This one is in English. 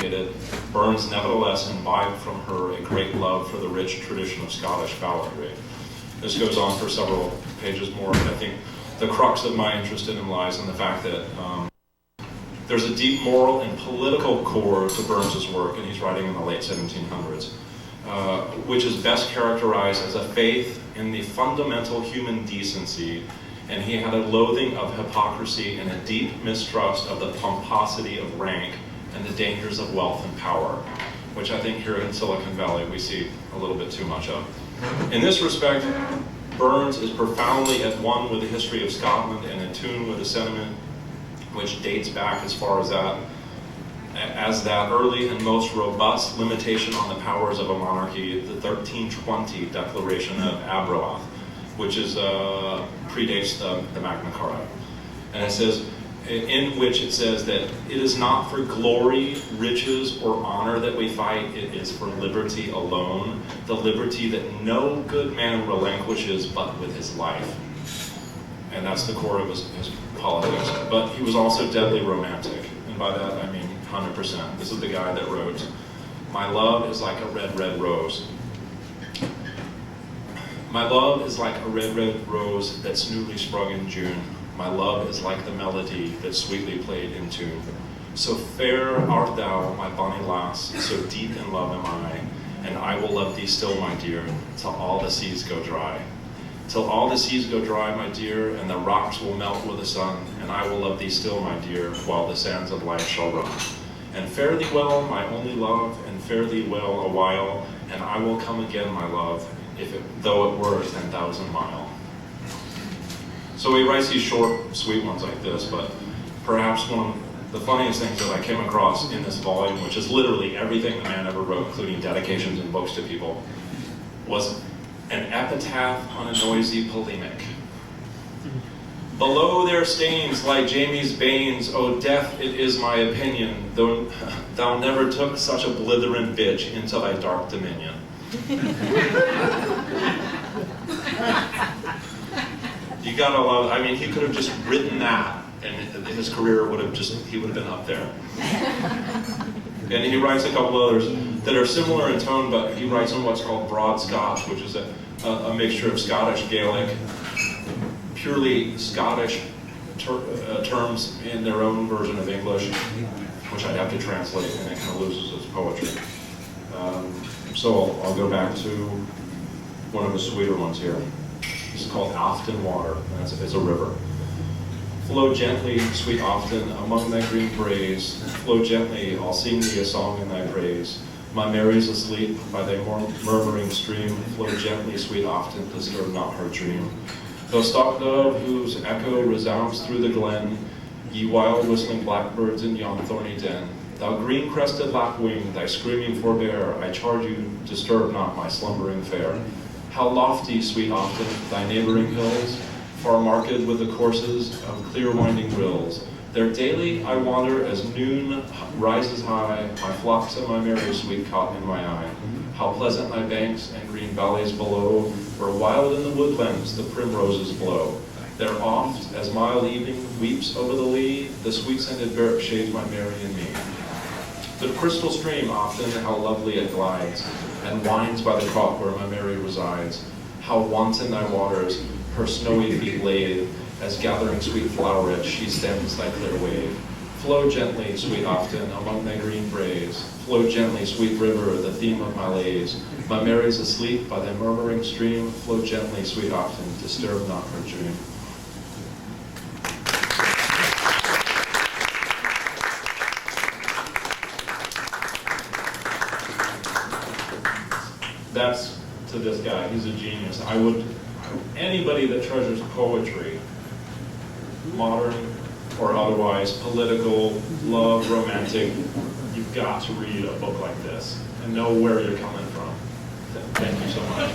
complicated, Burns nevertheless imbibed from her a great love for the rich tradition of Scottish balladry. This goes on for several pages more, but I think the crux of my interest in him lies in the fact that there's a deep moral and political core to Burns's work, and he's writing in the late 1700s, which is best characterized as a faith in the fundamental human decency, and he had a loathing of hypocrisy and a deep mistrust of the pomposity of rank and the dangers of wealth and power, which I think here in Silicon Valley we see a little bit too much of. In this respect, Burns is profoundly at one with the history of Scotland and in tune with a sentiment which dates back as far as that early and most robust limitation on the powers of a monarchy, the 1320 Declaration of Aberystwyth, which is predates the Magna Carta. And it says, in which it says that it is not for glory, riches, or honor that we fight, it is for liberty alone, the liberty that no good man relinquishes but with his life. And that's the core of his politics. But he was also deadly romantic, and by that I mean 100%. This is the guy that wrote, "My love is like a red, red rose. My love is like a red, red rose that's newly sprung in June. My love is like the melody that's sweetly played in tune. So fair art thou, my bonny lass, so deep in love am I, and I will love thee still, my dear, till all the seas go dry. Till all the seas go dry, my dear, and the rocks will melt with the sun, and I will love thee still, my dear, while the sands of life shall run. And fare thee well, my only love, and fare thee well a while, and I will come again, my love, though it were 10,000 mile." So he writes these short, sweet ones like this, but perhaps one of the funniest things that I came across in this volume, which is literally everything the man ever wrote, including dedications and books to people, was an epitaph on a noisy polemic. "Below their stains lie Jamie's banes, O death, it is my opinion, though thou never took such a blithering bitch into thy dark dominion." You gotta love, I mean, he could have just written that, and his career would have he would have been up there. And he writes a couple others that are similar in tone, but he writes in what's called Broad Scotch, which is a mixture of Scottish Gaelic, purely Scottish terms in their own version of English, which I'd have to translate, and it kind of loses its poetry. So I'll go back to one of the sweeter ones here. This is called Afton Water, and it's a river. "Flow gently, sweet Afton, among thy green braes. Flow gently, I'll sing thee a song in thy praise. My Mary's asleep by thy murmuring stream. Flow gently, sweet Afton, disturb not her dream. Thou stock dove, whose echo resounds through the glen, ye wild whistling blackbirds in yon thorny den. Thou green-crested lapwing, thy screaming forbear, I charge you, disturb not my slumbering fair. How lofty, sweet Afton, thy neighboring hills, far marked with the courses of clear winding rills. There daily I wander as noon rises high, my flocks and my Mary sweet caught in my eye. How pleasant thy banks and green valleys below, where wild in the woodlands the primroses blow. There oft, as mild evening weeps over the lea, the sweet-scented birch shades my Mary and me. The crystal stream often, how lovely it glides, and winds by the cot where my Mary resides. How wanton thy waters, her snowy feet laid, as gathering sweet flowerets she stems thy clear wave. Flow gently, sweet Afton, among thy green braes. Flow gently, sweet river, the theme of my lays. My Mary's asleep by thy murmuring stream. Flow gently, sweet Afton, disturb not her dream." That's to this guy. He's a genius. Anybody that treasures poetry, modern or otherwise, political, love, romantic, you've got to read a book like this and know where you're coming from. Thank you so much.